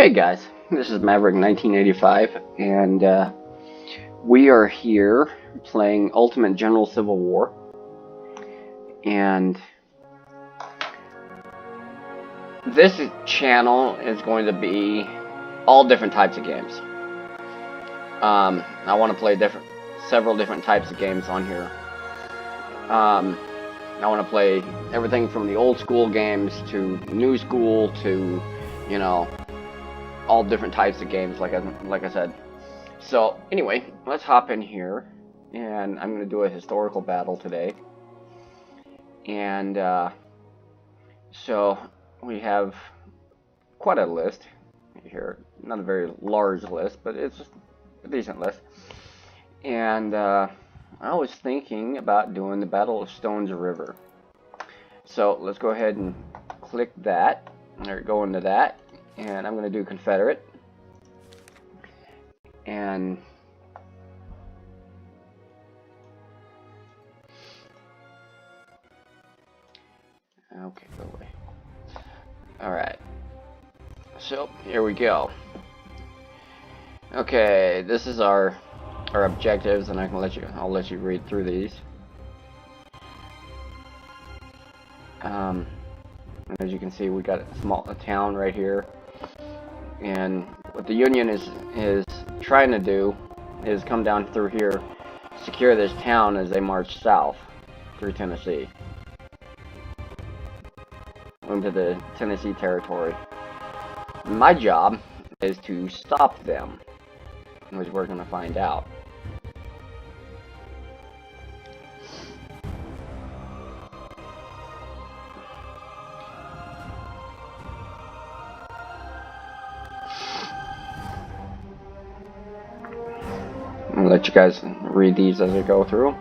Hey guys, this is Maverick 1985, and we are here playing Ultimate General Civil War, and this channel is going to be all different types of games. I want to play several different types of games on here. I want to play everything from the old school games to new school to, you know, all different types of games, like I said. So anyway, let's hop in here, and I'm going to do a historical battle today. And so we have quite a list here, not a very large list, but it's a decent list. And I was thinking about doing the Battle of Stones River. So let's go ahead and click that, or go into that, and I'm going to do Confederate. And okay, go away. Alright, so here we go. Okay, this is our objectives, and I'll let you read through these. As you can see, we got a town right here, and what the Union is trying to do is come down through here, secure this town as they march south through Tennessee into the Tennessee territory. My job is to stop them, which we're going to find out. I'll let you guys read these as I go through.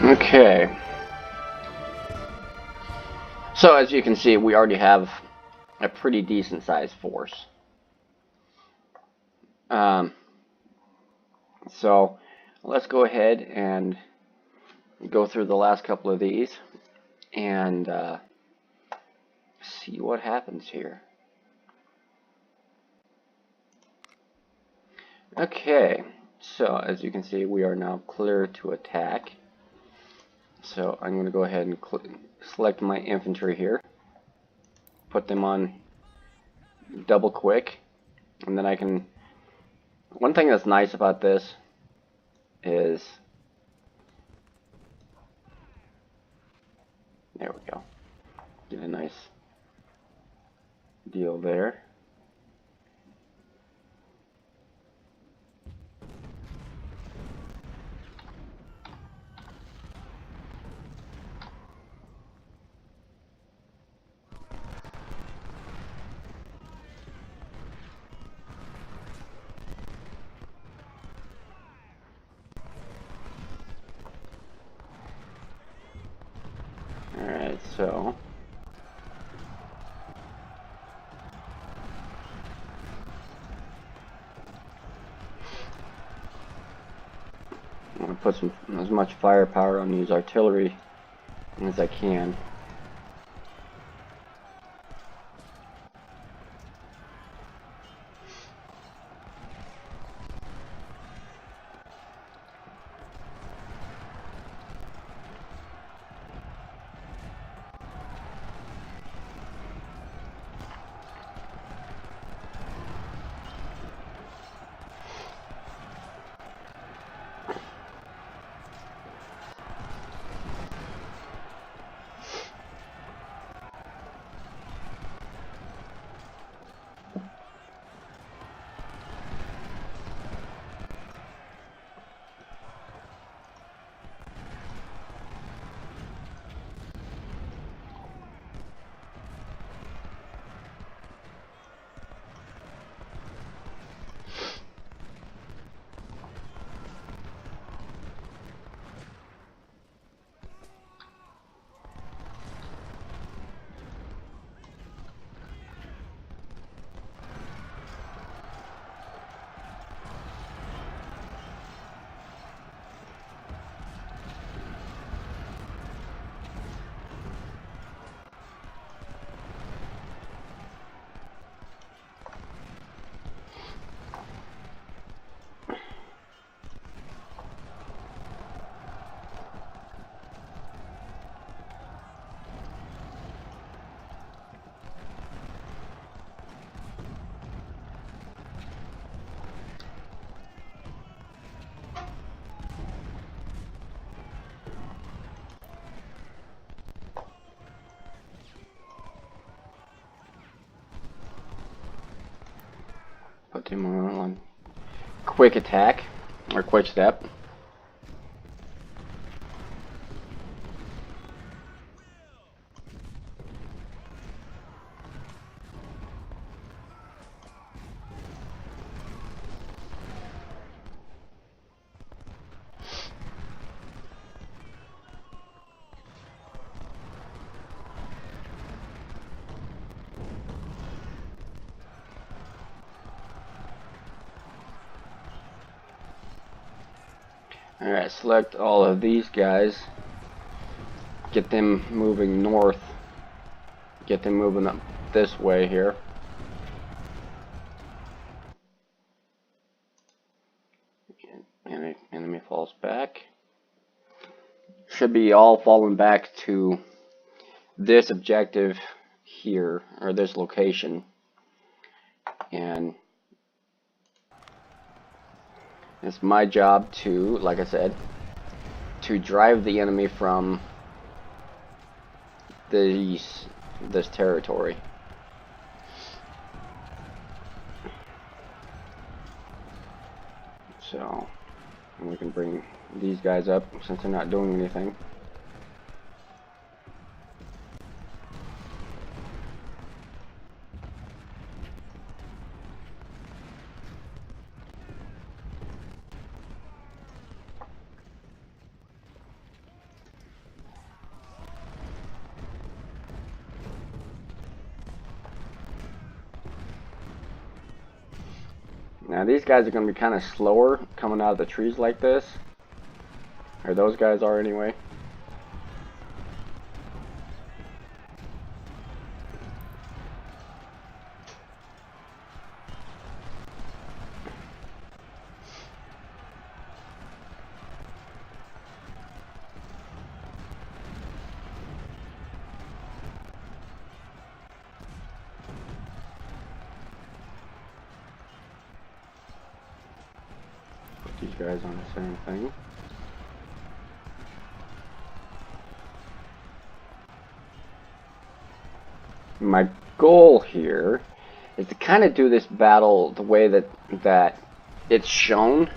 Okay, so as you can see, we already have a pretty decent sized force. So let's go ahead and go through the last couple of these and see what happens here. Okay, so as you can see, we are now clear to attack. So I'm going to go ahead and select my infantry here, put them on double quick, and then I can... One thing that's nice about this is... There we go. Get a nice deal there. Alright, so I'm going to put as much firepower on these artillery as I can. put him on quick attack or quick step. Alright, select all of these guys. Get them moving north. Get them moving up this way here. Enemy falls back. Should be all falling back to this objective here, or this location. And it's my job to, like I said, to drive the enemy from this territory. So, and we can bring these guys up since they're not doing anything. Now these guys are going to be kind of slower coming out of the trees like this. Or those guys are anyway. These guys on the same thing. My goal here is to kind of do this battle the way that it's shown.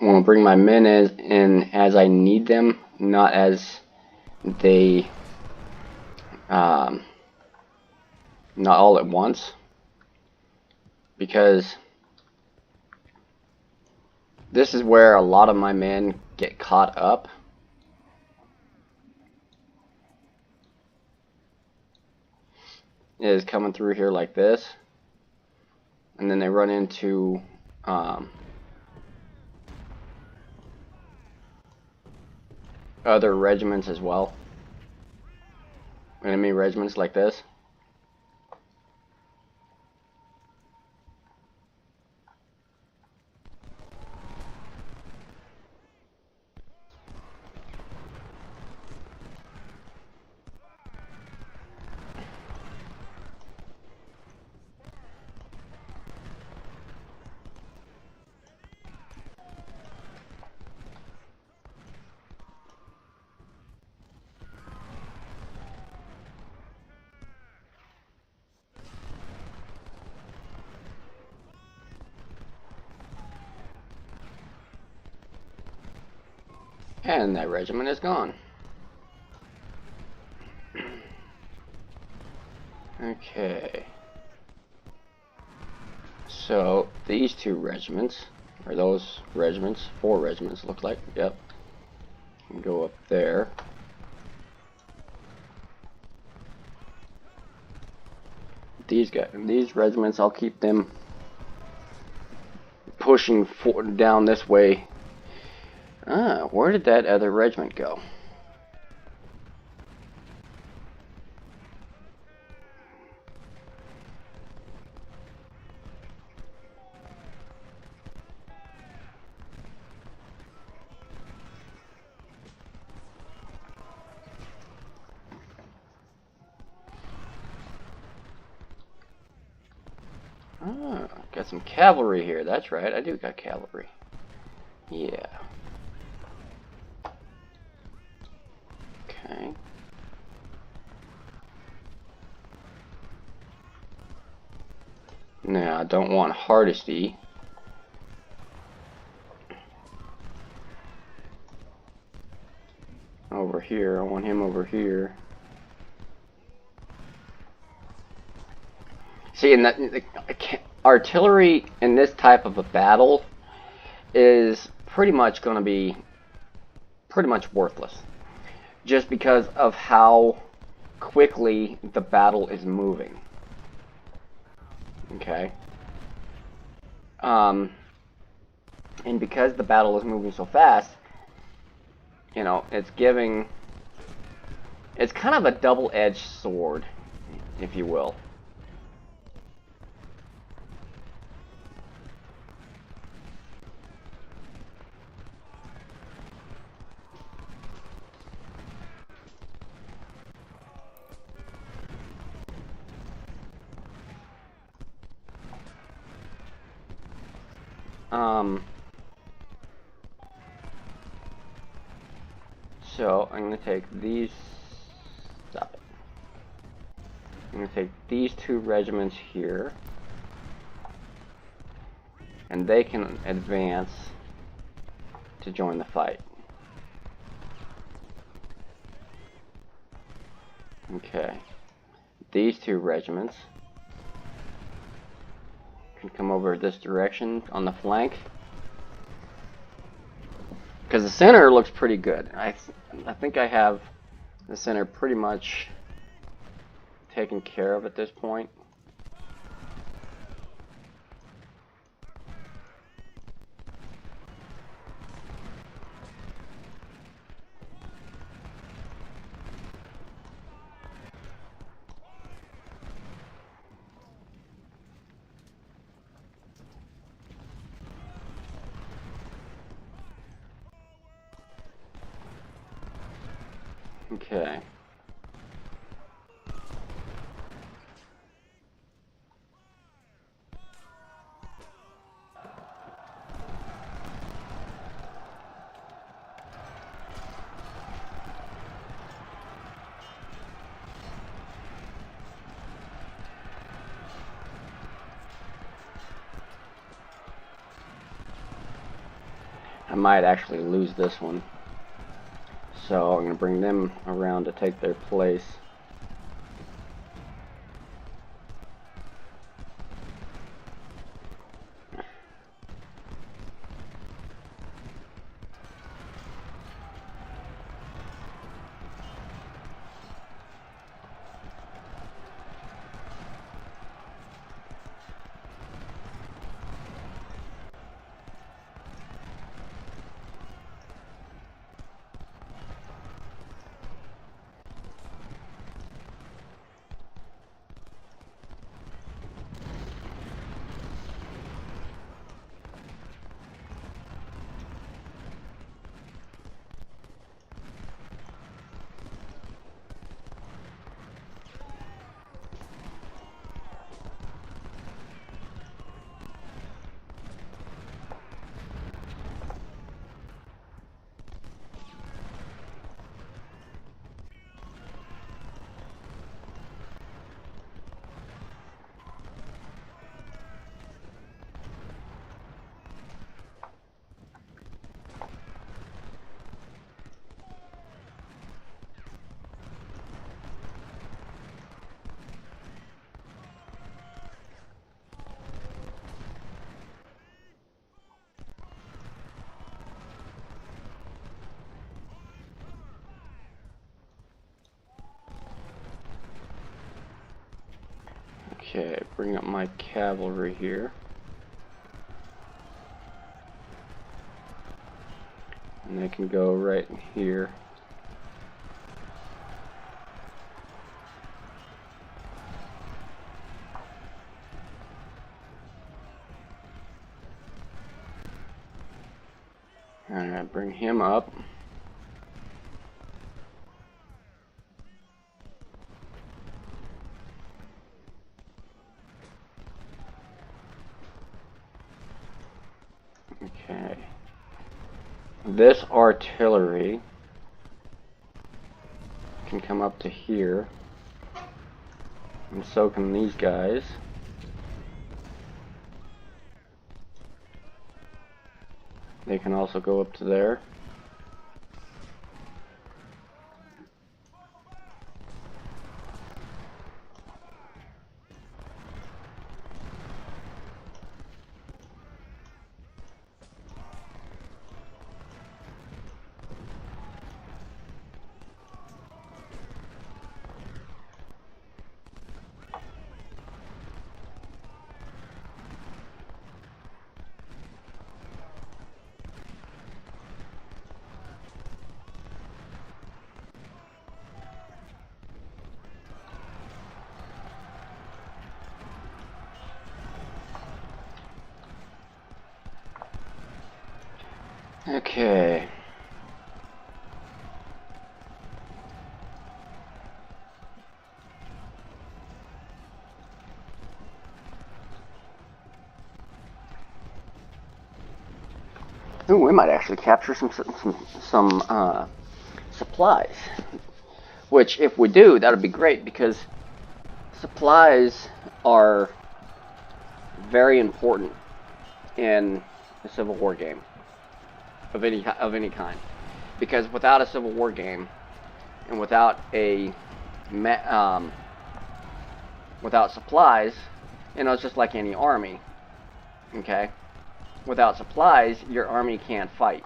I want to bring my men in as I need them, not as they, not all at once, because this is where a lot of my men get caught up. It is coming through here like this, and then they run into other regiments as well. Enemy regiments like this. And that regiment is gone. Okay. So these two regiments, or those regiments, 4 regiments look like, yep. Can go up there. These regiments, I'll keep them pushing down this way. Where did that other regiment go? Got some cavalry here. That's right, I do got cavalry. Yeah. Okay. Now, I don't want Hardesty. Over here, I want him over here. See, in the artillery in this type of a battle is pretty much going to be pretty much worthless, just because of how quickly the battle is moving. Okay. And because the battle is moving so fast, you know, it's kind of a double-edged sword, if you will. So I'm going to take these. Stop it. I'm going to take these 2 regiments here, and they can advance to join the fight. Okay. These 2 regiments can come over this direction on the flank, because the center looks pretty good. I think I have the center pretty much taken care of at this point. Okay. I might actually lose this one. So I'm going to bring them around to take their place. Okay, bring up my cavalry here. And they can go right in here. Alright, bring him up. Okay. This artillery can come up to here. And so can these guys. They can also go up to there. Okay. Ooh, we might actually capture some supplies. Which, if we do, that would be great because supplies are very important in a Civil War game of any kind. Because without a Civil War game and without without supplies, you know, it's just like any army. Okay. Without supplies, your army can't fight.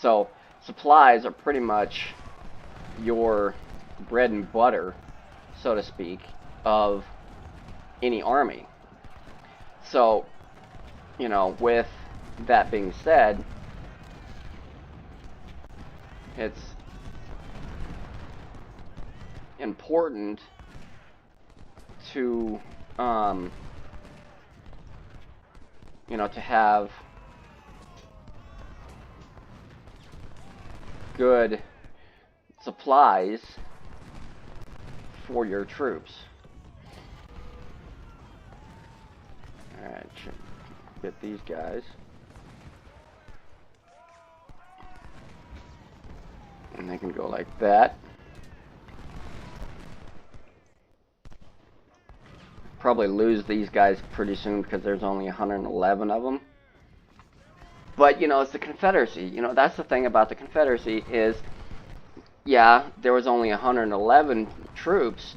So, supplies are pretty much your bread and butter, so to speak, of any army. So, you know, with that being said, it's important to you know, to have good supplies for your troops. Alright, get these guys. And they can go like that. Probably lose these guys pretty soon because there's only 111 of them. But, you know, it's the Confederacy. You know, that's the thing about the Confederacy is, yeah, there was only 111 troops.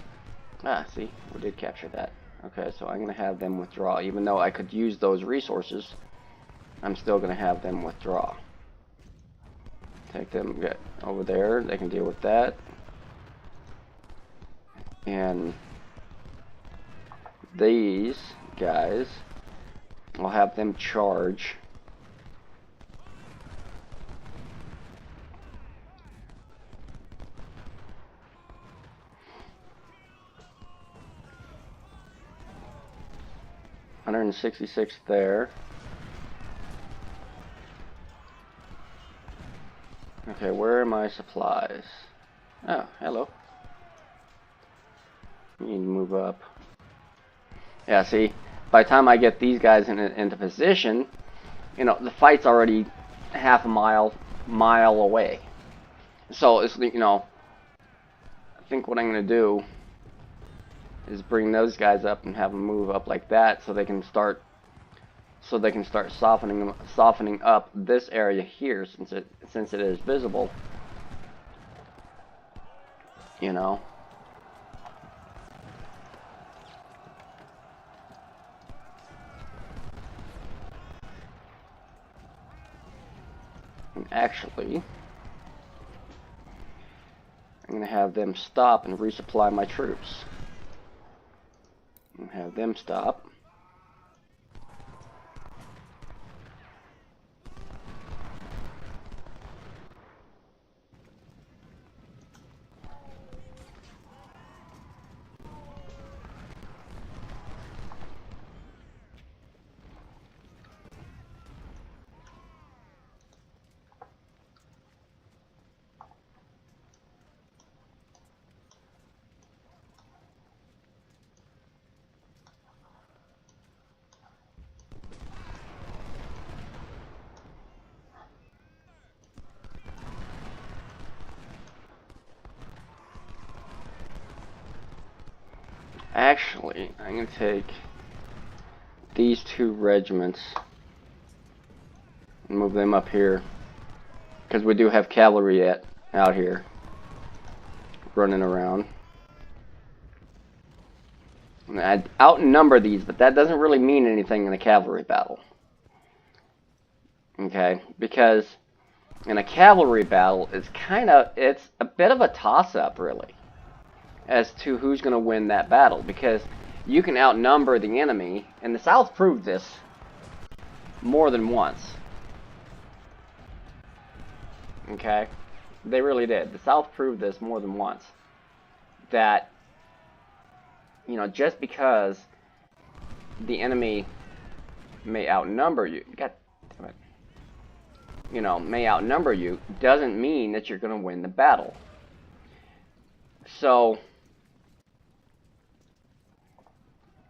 Ah, see, we did capture that. Okay, so I'm going to have them withdraw. Even though I could use those resources, I'm still going to have them withdraw. Take them, get over there. They can deal with that. And these guys, I'll have them charge. $166 there. Okay, where are my supplies? Oh, hello. You need to move up. Yeah, see, by the time I get these guys into position, you know, the fight's already half a mile away. So it's, you know, I think what I'm gonna do is bring those guys up and have them move up like that, so they can start softening up this area here, since it is visible. You know. And actually, I'm going to have them stop and resupply my troops. And have them stop. Actually, I'm going to take these two regiments and move them up here, because we do have cavalry out here running around. And I'd outnumber these, but that doesn't really mean anything in a cavalry battle. Okay, because in a cavalry battle, it's a bit of a toss-up, really, as to who's going to win that battle, because you can outnumber the enemy, and the South proved this more than once. Okay? They really did. The South proved this more than once. That, you know, just because the enemy may outnumber you, may outnumber you, doesn't mean that you're going to win the battle. So,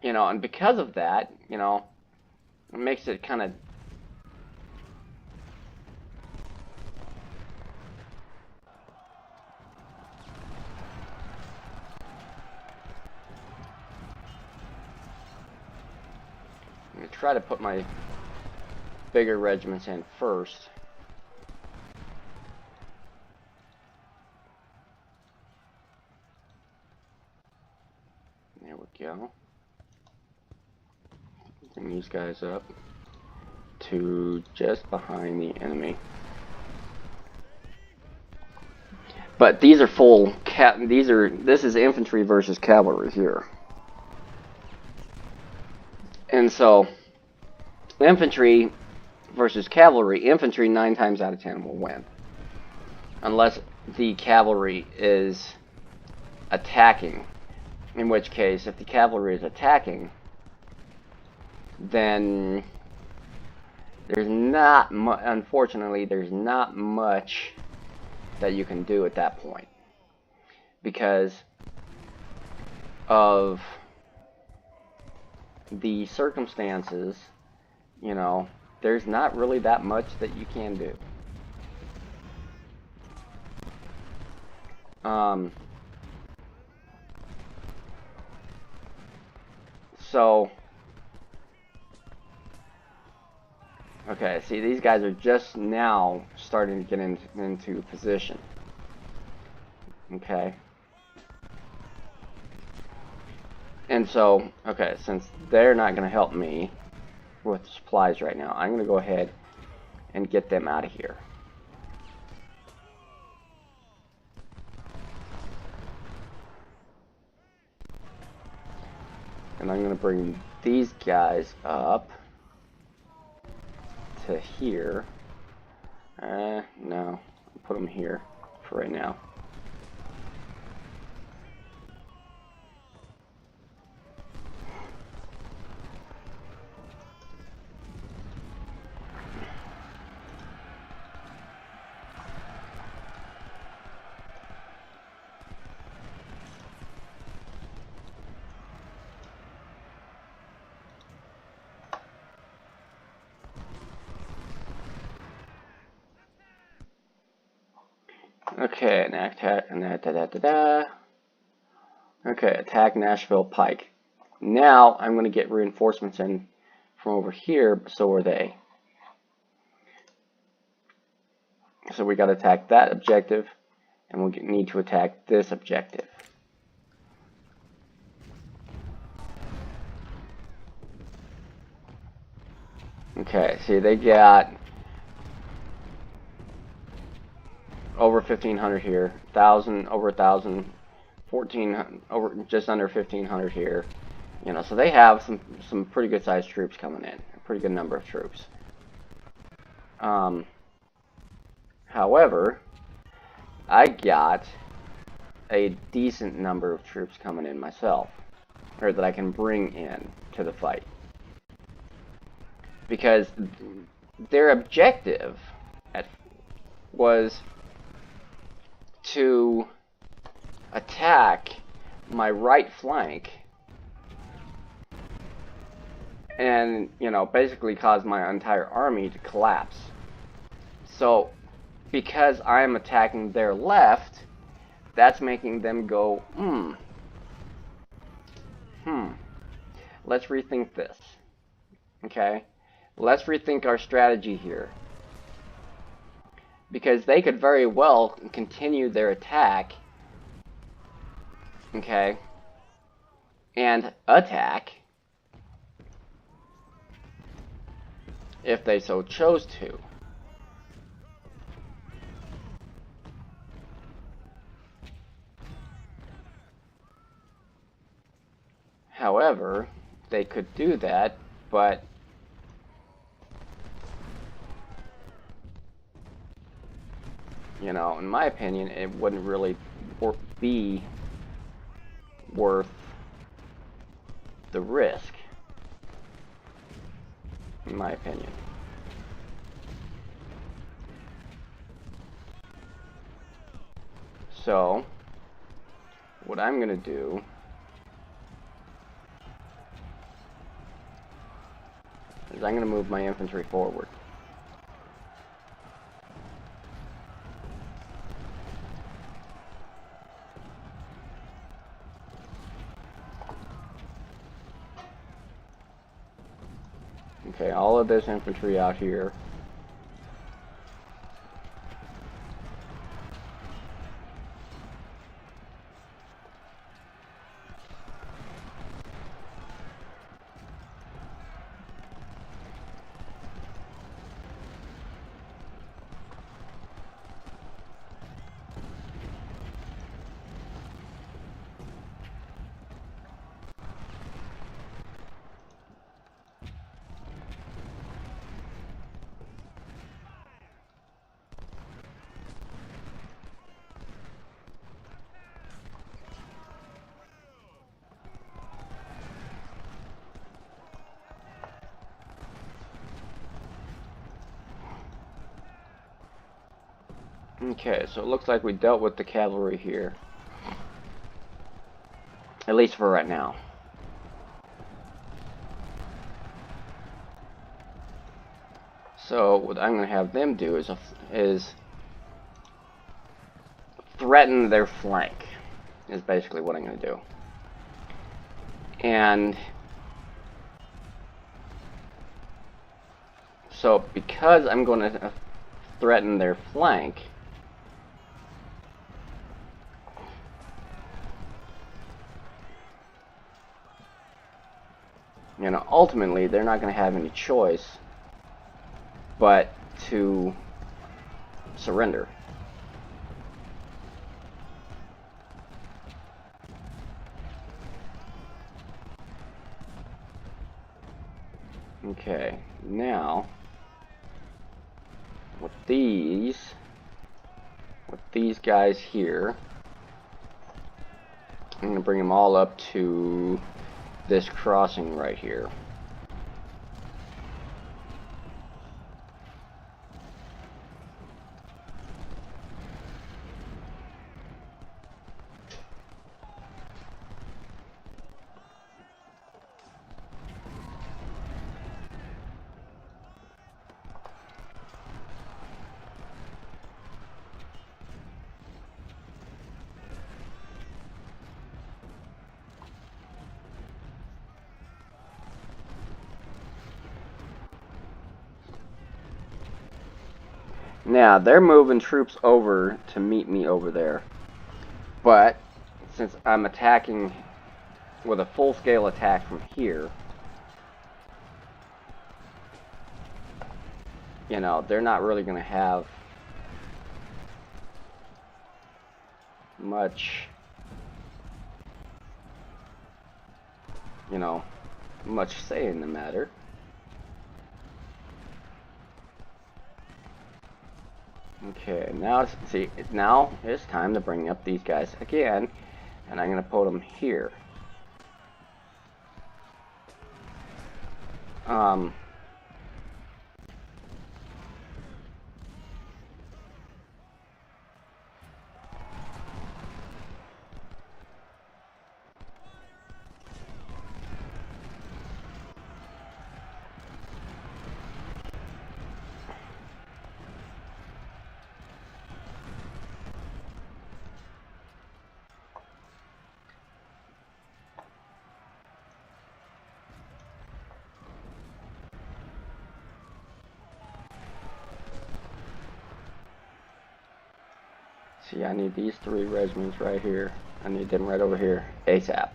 you know, and because of that, you know, it makes it kind of I'm going to try to put my bigger regiments in first. There we go. Bring these guys up to just behind the enemy. But these are full this is infantry versus cavalry here. And so infantry versus cavalry, infantry 9 times out of 10 will win. Unless the cavalry is attacking. In which case, if the cavalry is attacking, then there's not unfortunately, there's not much that you can do at that point, because of the circumstances. You know, there's not really that much that you can do. So, okay, see, these guys are just now starting to get into position. Okay. And so, okay, since they're not going to help me with supplies right now, I'm going to go ahead and get them out of here. And I'm going to bring these guys up to here. No, I'll put them here for right now. Okay, and attack, Okay, attack Nashville Pike. Now I'm going to get reinforcements in from over here, but so are they. So we got to attack that objective, and we'll need to attack this objective. Okay, see, they got over 1,500 here, 1,000, over 1,000, 1,400, over just under 1,500 here. You know, so they have some pretty good sized troops coming in, a pretty good number of troops. However, I got a decent number of troops coming in myself, or that I can bring in to the fight, because their objective was to attack my right flank and, you know, basically cause my entire army to collapse. So, because I'm attacking their left, that's making them go, let's rethink this. Okay? Let's rethink our strategy here. Because they could very well continue their attack, okay, and attack if they so chose to. However, they could do that, but you know, in my opinion, it wouldn't really be worth the risk, in my opinion. So, what I'm going to do is I'm going to move my infantry forward. Okay, all of this infantry out here. Okay, so it looks like we dealt with the cavalry here. At least for right now. So what I'm going to have them do is threaten their flank, is basically what I'm going to do. And so because I'm going to threaten their flank, you know, ultimately they're not going to have any choice but to surrender. Okay, now with these guys here, I'm going to bring them all up to this crossing right here. Now, they're moving troops over to meet me over there. But, since I'm attacking with a full-scale attack from here, you know, they're not really going to have much you know, much say in the matter. Okay, now see, now it's time to bring up these guys again, and I'm gonna put them here. See, I need these 3 regiments right here. I need them right over here, ASAP.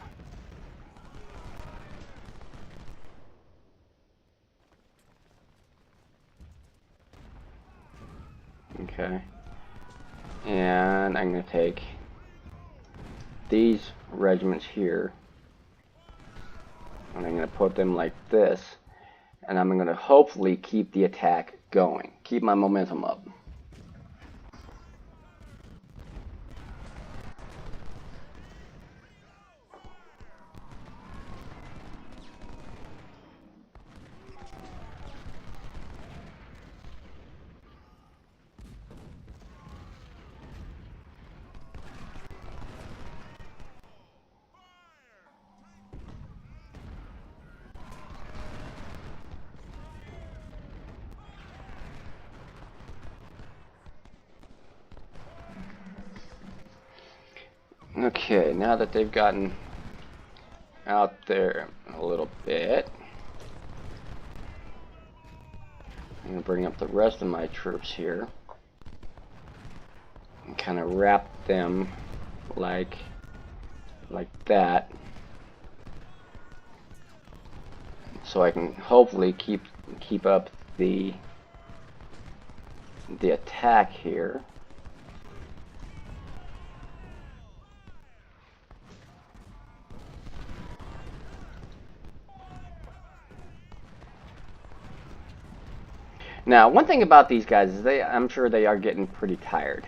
Okay. And I'm going to take these regiments here, and I'm going to put them like this, and I'm going to hopefully keep the attack going, keep my momentum up. Okay, now that they've gotten out there a little bit, I'm going to bring up the rest of my troops here and kind of wrap them like that, so I can hopefully keep up the attack here. Now, one thing about these guys is I'm sure they are getting pretty tired.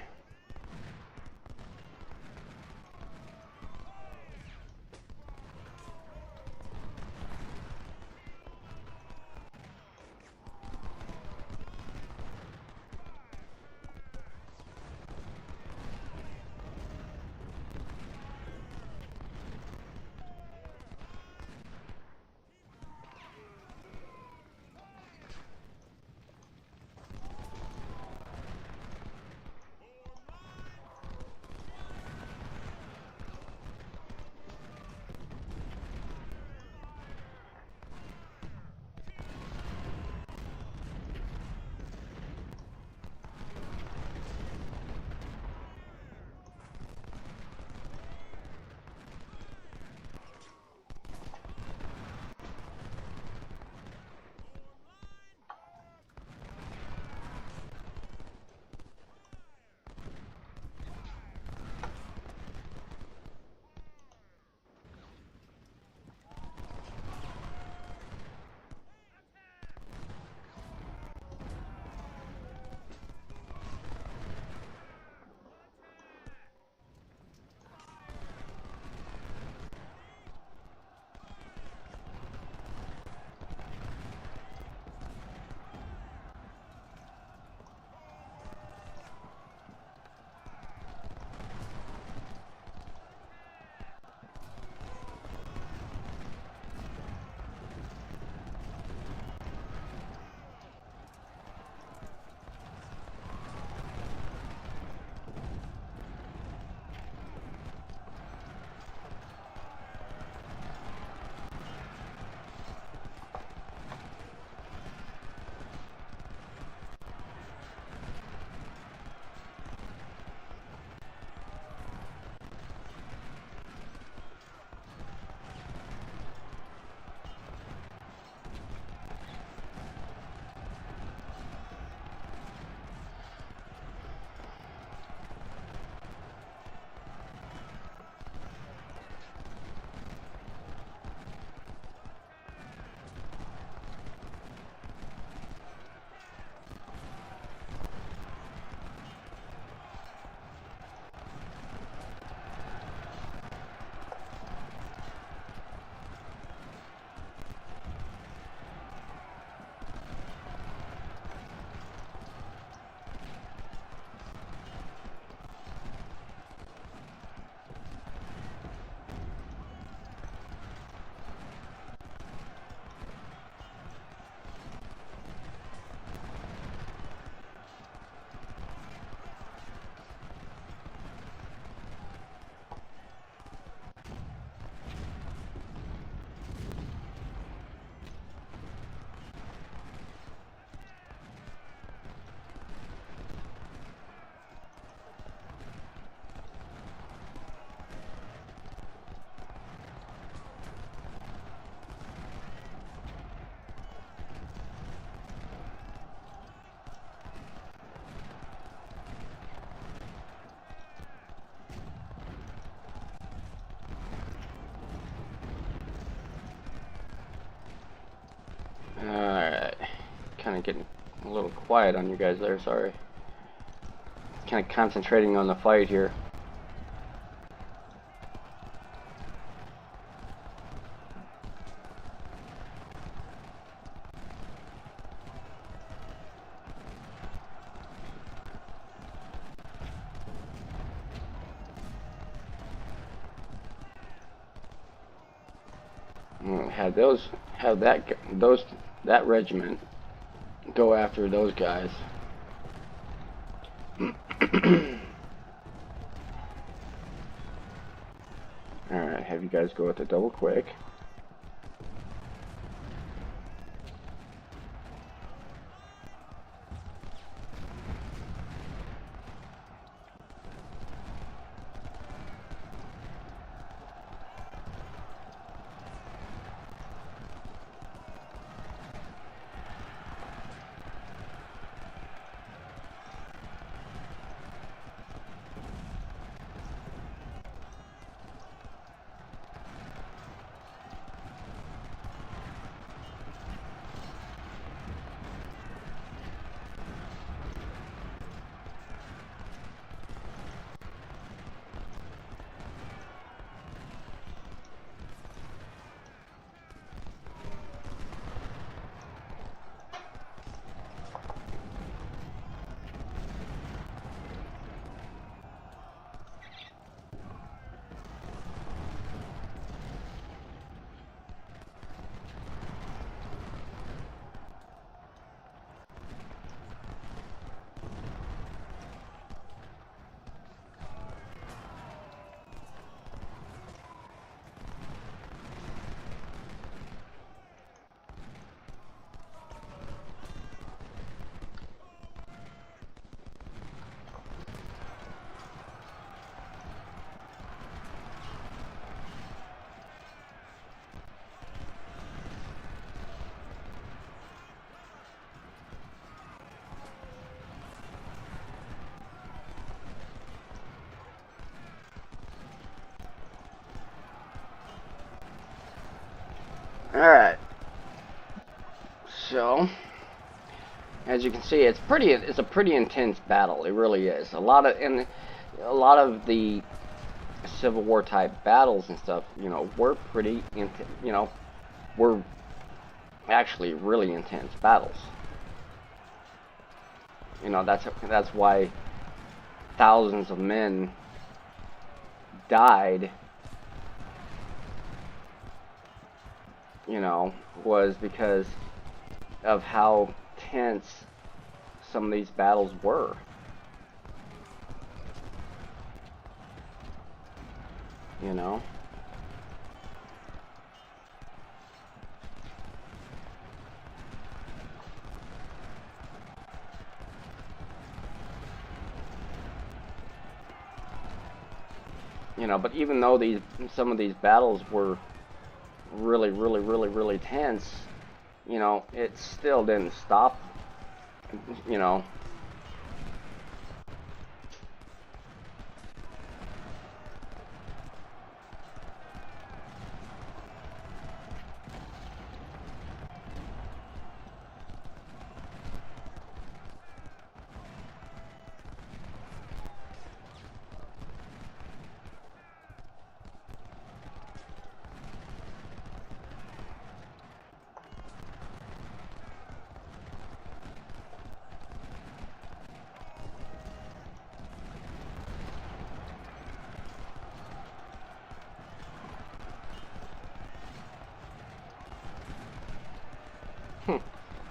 kind of getting a little quiet on you guys there, sorry. Kind of concentrating on the fight here. Have that regiment go after those guys. Alright, have you guys go with the double quick. Alright. So, as you can see, it's a pretty intense battle. It really is. A lot of the Civil War type battles and stuff, you know, were pretty were actually really intense battles. You know, that's why thousands of men died, you know, was because of how tense some of these battles were. You know? You know, but even though some of these battles were really tense, you know, it still didn't stop, you know.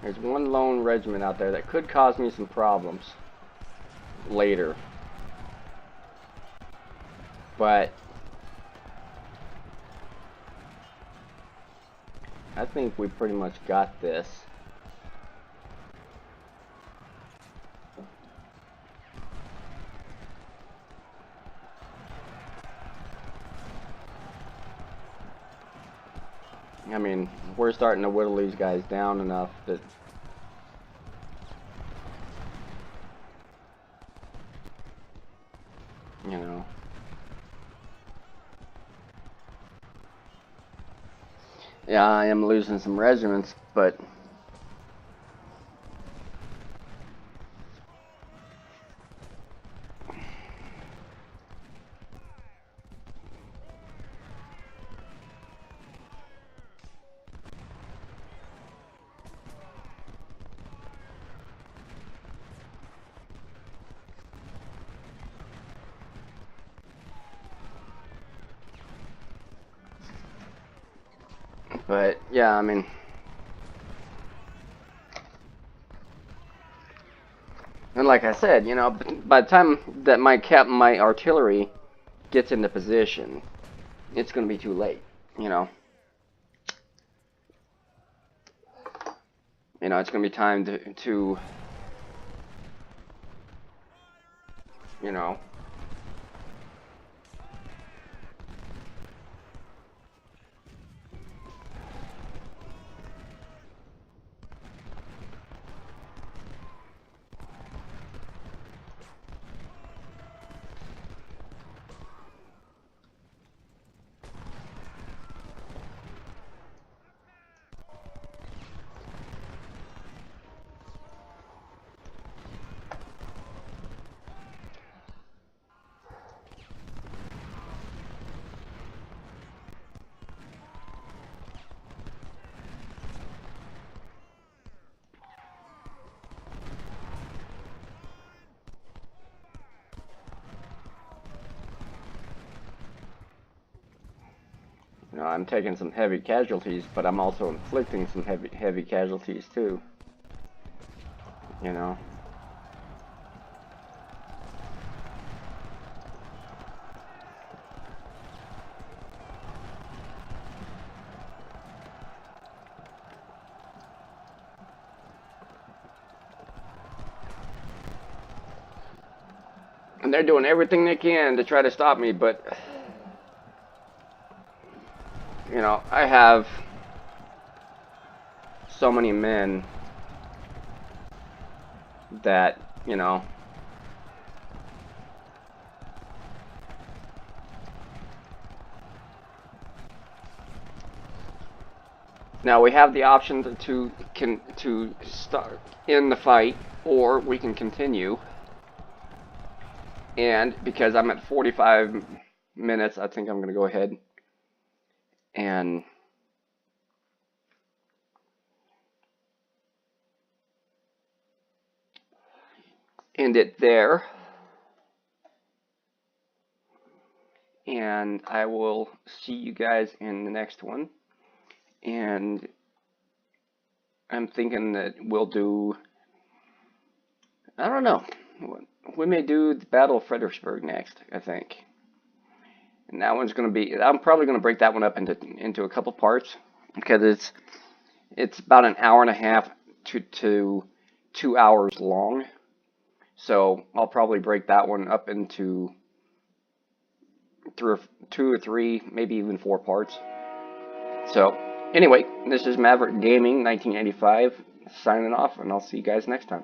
There's one lone regiment out there that could cause me some problems later. But I think we pretty much got this. I mean, we're starting to whittle these guys down enough that, you know. Yeah, I am losing some regiments, but But yeah, I mean, and like I said, you know, by the time that my artillery gets into position, it's going to be too late. You know, it's going to be time to you know. I'm taking some heavy casualties, but I'm also inflicting some heavy casualties too. You know. And they're doing everything they can to try to stop me, but I have so many men that, now we have the option to start in the fight, or we can continue. And because I'm at 45 minutes, I think I'm going to go ahead and end it there. And I will see you guys in the next one. And I'm thinking that we'll do, I don't know, we may do the Battle of Fredericksburg next, I think. And that one's going to be, I'm probably going to break that one up into a couple parts, because it's about an hour and a half to 2 hours long. So I'll probably break that one up into two or three, maybe even 4 parts. So anyway, this is Maverick Gaming 1985 signing off, and I'll see you guys next time.